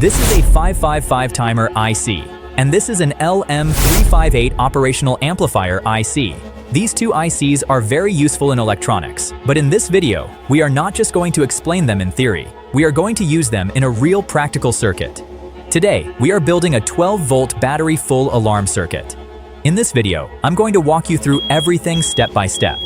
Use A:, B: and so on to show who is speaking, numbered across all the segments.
A: This is a 555 timer IC, and this is an LM358 operational amplifier IC. These two ICs are very useful in electronics, but in this video, we are not just going to explain them in theory. We are going to use them in a real practical circuit. Today, we are building a 12-volt battery full alarm circuit. In this video, I'm going to walk you through everything step by step.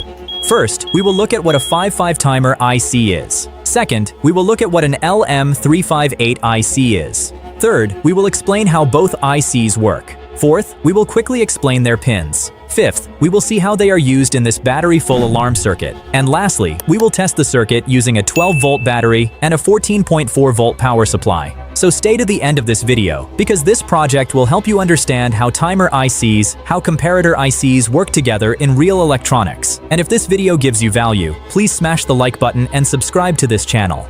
A: First, we will look at what a 55 timer IC is. Second, we will look at what an LM358 IC is. Third, we will explain how both ICs work. Fourth, we will quickly explain their pins. Fifth, we will see how they are used in this battery full alarm circuit. And lastly, we will test the circuit using a 12-volt battery and a 14.4-volt power supply. So stay to the end of this video, because this project will help you understand how timer ICs, how comparator ICs work together in real electronics. And if this video gives you value, please smash the like button and subscribe to this channel.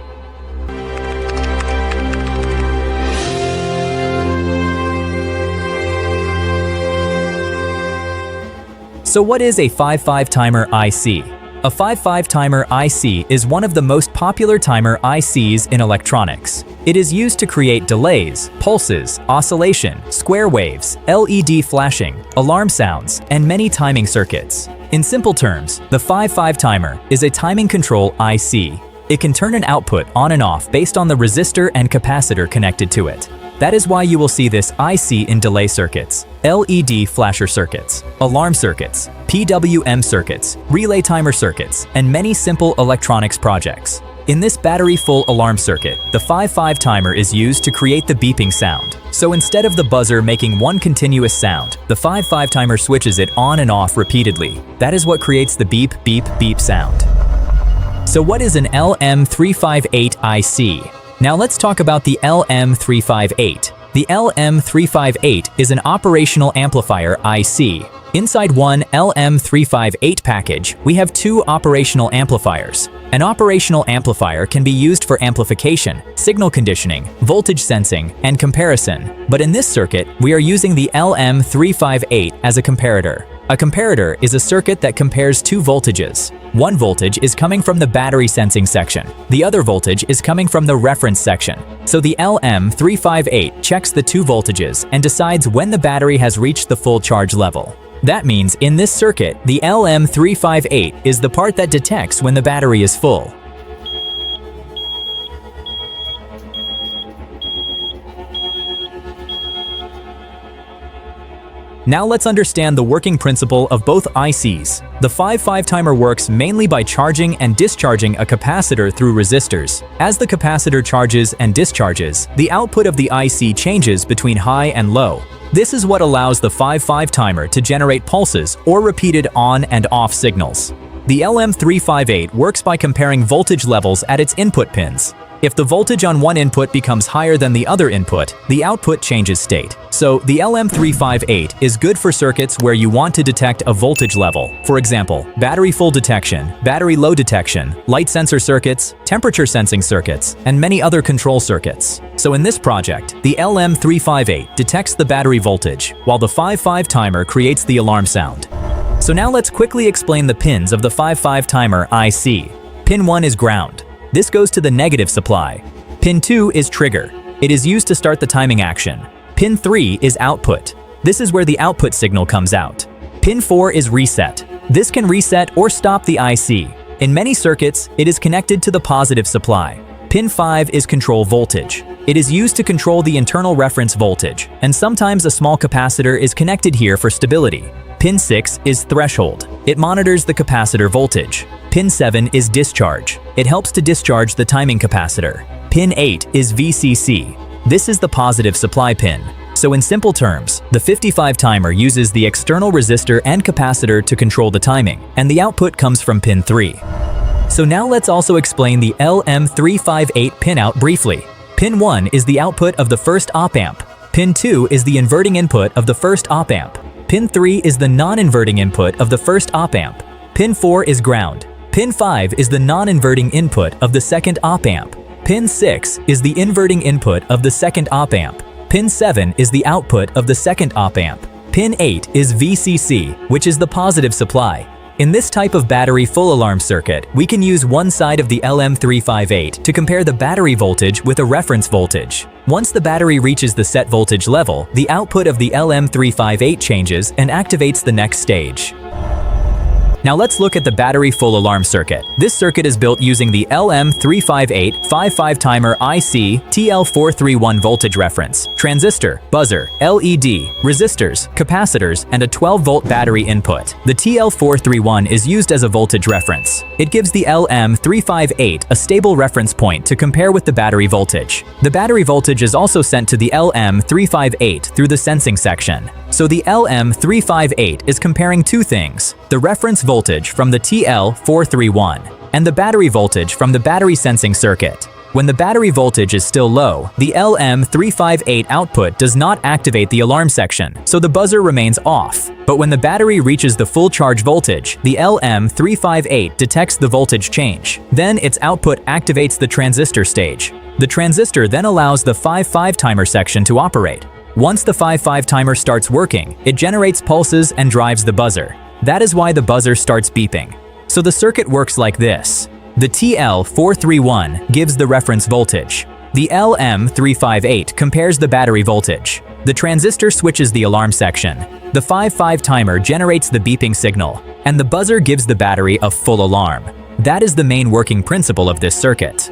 A: So what is a 55 timer IC? A 55 timer IC is one of the most popular timer ICs in electronics. It is used to create delays, pulses, oscillation, square waves, LED flashing, alarm sounds, and many timing circuits. In simple terms, the 55 timer is a timing control IC. It can turn an output on and off based on the resistor and capacitor connected to it. That is why you will see this IC in delay circuits, LED flasher circuits, alarm circuits, PWM circuits, relay timer circuits, and many simple electronics projects. In this battery full alarm circuit, the 55 timer is used to create the beeping sound. So instead of the buzzer making one continuous sound, the 55 timer switches it on and off repeatedly. That is what creates the beep, beep, beep sound. So what is an LM358 IC? Now let's talk about the LM358. The LM358 is an operational amplifier IC. Inside one LM358 package, we have two operational amplifiers. An operational amplifier can be used for amplification, signal conditioning, voltage sensing, and comparison. But in this circuit, we are using the LM358 as a comparator. A comparator is a circuit that compares two voltages. One voltage is coming from the battery sensing section. The other voltage is coming from the reference section. So the LM358 checks the two voltages and decides when the battery has reached the full charge level. That means in this circuit, the LM358 is the part that detects when the battery is full. Now let's understand the working principle of both ICs. The 55 timer works mainly by charging and discharging a capacitor through resistors. As the capacitor charges and discharges, the output of the IC changes between high and low. This is what allows the 55 timer to generate pulses or repeated on and off signals. The LM358 works by comparing voltage levels at its input pins. If the voltage on one input becomes higher than the other input, the output changes state. So the LM358 is good for circuits where you want to detect a voltage level. For example, battery full detection, battery low detection, light sensor circuits, temperature sensing circuits, and many other control circuits. So in this project, the LM358 detects the battery voltage, while the 55 timer creates the alarm sound. So now let's quickly explain the pins of the 55 timer IC. Pin 1 is ground. This goes to the negative supply. Pin 2 is trigger. It is used to start the timing action. Pin 3 is output. This is where the output signal comes out. Pin 4 is reset. This can reset or stop the IC. In many circuits, it is connected to the positive supply. Pin 5 is control voltage. It is used to control the internal reference voltage, and sometimes a small capacitor is connected here for stability. Pin 6 is threshold. It monitors the capacitor voltage. Pin 7 is discharge. It helps to discharge the timing capacitor. Pin 8 is VCC. This is the positive supply pin. So in simple terms, the 55 timer uses the external resistor and capacitor to control the timing, and the output comes from pin 3. So now let's also explain the LM358 pinout briefly. Pin 1 is the output of the first op-amp. Pin 2 is the inverting input of the first op-amp. Pin 3 is the non-inverting input of the first op-amp. Pin 4 is ground. Pin 5 is the non-inverting input of the second op-amp. Pin 6 is the inverting input of the second op-amp. Pin 7 is the output of the second op-amp. Pin 8 is VCC, which is the positive supply. In this type of battery full alarm circuit, we can use one side of the LM358 to compare the battery voltage with a reference voltage. Once the battery reaches the set voltage level, the output of the LM358 changes and activates the next stage. Now let's look at the battery full alarm circuit. This circuit is built using the LM358 5-5-timer IC TL431 voltage reference, transistor, buzzer, LED, resistors, capacitors, and a 12-volt battery input. The TL431 is used as a voltage reference. It gives the LM358 a stable reference point to compare with the battery voltage. The battery voltage is also sent to the LM358 through the sensing section. So the LM358 is comparing two things: the reference voltage from the TL431 and the battery voltage from the battery sensing circuit. When the battery voltage is still low, the LM358 output does not activate the alarm section, so the buzzer remains off. But when the battery reaches the full charge voltage, the LM358 detects the voltage change. Then its output activates the transistor stage. The transistor then allows the 5-5 timer section to operate. Once the 5-5 timer starts working, it generates pulses and drives the buzzer. That is why the buzzer starts beeping. So the circuit works like this. The TL431 gives the reference voltage. The LM358 compares the battery voltage. The transistor switches the alarm section. The 5-5 timer generates the beeping signal, and the buzzer gives the battery a full alarm. That is the main working principle of this circuit.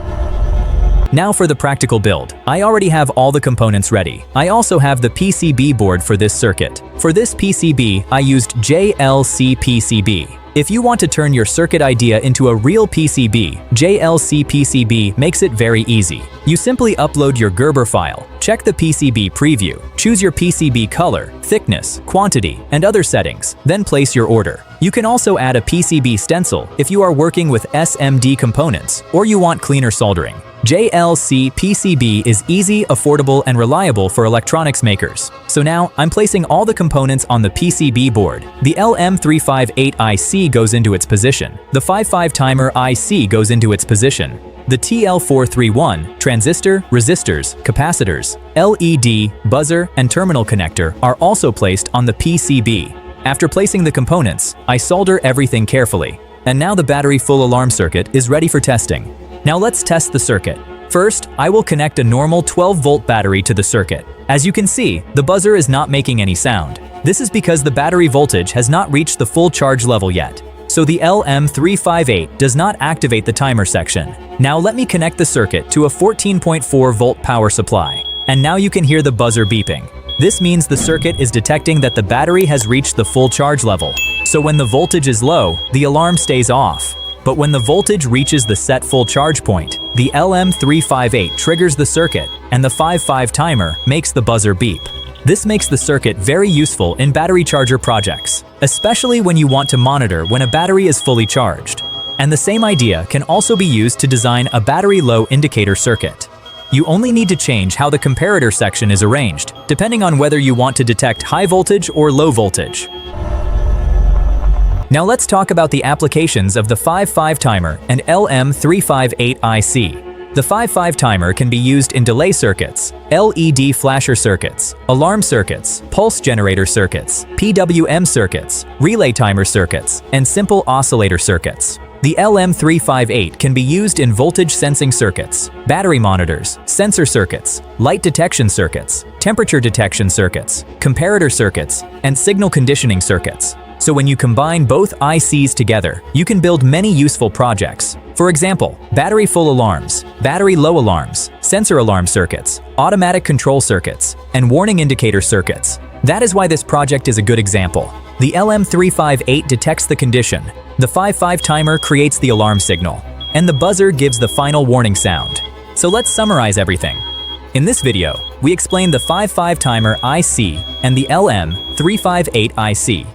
A: Now for the practical build. I already have all the components ready. I also have the PCB board for this circuit. For this PCB, I used JLCPCB. If you want to turn your circuit idea into a real PCB, JLCPCB makes it very easy. You simply upload your Gerber file, check the PCB preview, choose your PCB color, thickness, quantity, and other settings, then place your order. You can also add a PCB stencil if you are working with SMD components or you want cleaner soldering. JLCPCB is easy, affordable, and reliable for electronics makers. So now, I'm placing all the components on the PCB board. The LM358 IC goes into its position. The 5-5 timer IC goes into its position. The TL431, transistor, resistors, capacitors, LED, buzzer, and terminal connector are also placed on the PCB. After placing the components, I solder everything carefully. And now the battery full alarm circuit is ready for testing. Now let's test the circuit. First, I will connect a normal 12-volt battery to the circuit. As you can see, the buzzer is not making any sound. This is because the battery voltage has not reached the full charge level yet. So the LM358 does not activate the timer section. Now let me connect the circuit to a 14.4-volt power supply. And now you can hear the buzzer beeping. This means the circuit is detecting that the battery has reached the full charge level. So when the voltage is low, the alarm stays off. But when the voltage reaches the set full charge point, the LM358 triggers the circuit, and the 5-5 timer makes the buzzer beep. This makes the circuit very useful in battery charger projects, especially when you want to monitor when a battery is fully charged. And the same idea can also be used to design a battery low indicator circuit. You only need to change how the comparator section is arranged, depending on whether you want to detect high voltage or low voltage. Now let's talk about the applications of the 5-5 timer and LM358 IC. The 5-5 timer can be used in delay circuits, LED flasher circuits, alarm circuits, pulse generator circuits, PWM circuits, relay timer circuits, and simple oscillator circuits. The LM358 can be used in voltage sensing circuits, battery monitors, sensor circuits, light detection circuits, temperature detection circuits, comparator circuits, and signal conditioning circuits. So when you combine both ICs together, you can build many useful projects. For example, battery full alarms, battery low alarms, sensor alarm circuits, automatic control circuits, and warning indicator circuits. That is why this project is a good example. The LM358 detects the condition, the 5-5 timer creates the alarm signal, and the buzzer gives the final warning sound. So let's summarize everything. In this video, we explained the 5-5 timer IC and the LM358 IC.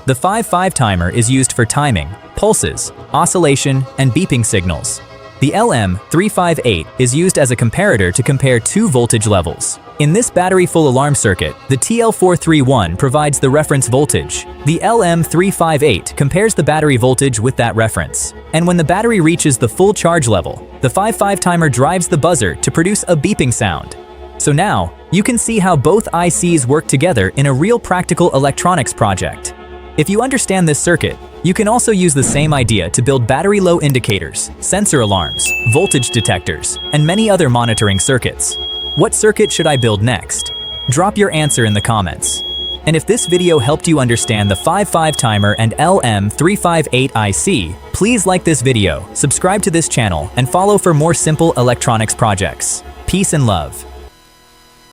A: The 5-5 timer is used for timing, pulses, oscillation, and beeping signals. The LM358 is used as a comparator to compare two voltage levels. In this battery full alarm circuit, the TL431 provides the reference voltage. The LM358 compares the battery voltage with that reference. And when the battery reaches the full charge level, the 5-5 timer drives the buzzer to produce a beeping sound. So now, you can see how both ICs work together in a real practical electronics project. If you understand this circuit, You can also use the same idea to build battery low indicators, sensor alarms, voltage detectors, and many other monitoring circuits. What circuit should I build next? Drop your answer in the comments. And if this video helped you understand the 55 timer and LM358 IC, please like this video, subscribe to this channel, and follow for more simple electronics projects. Peace and love.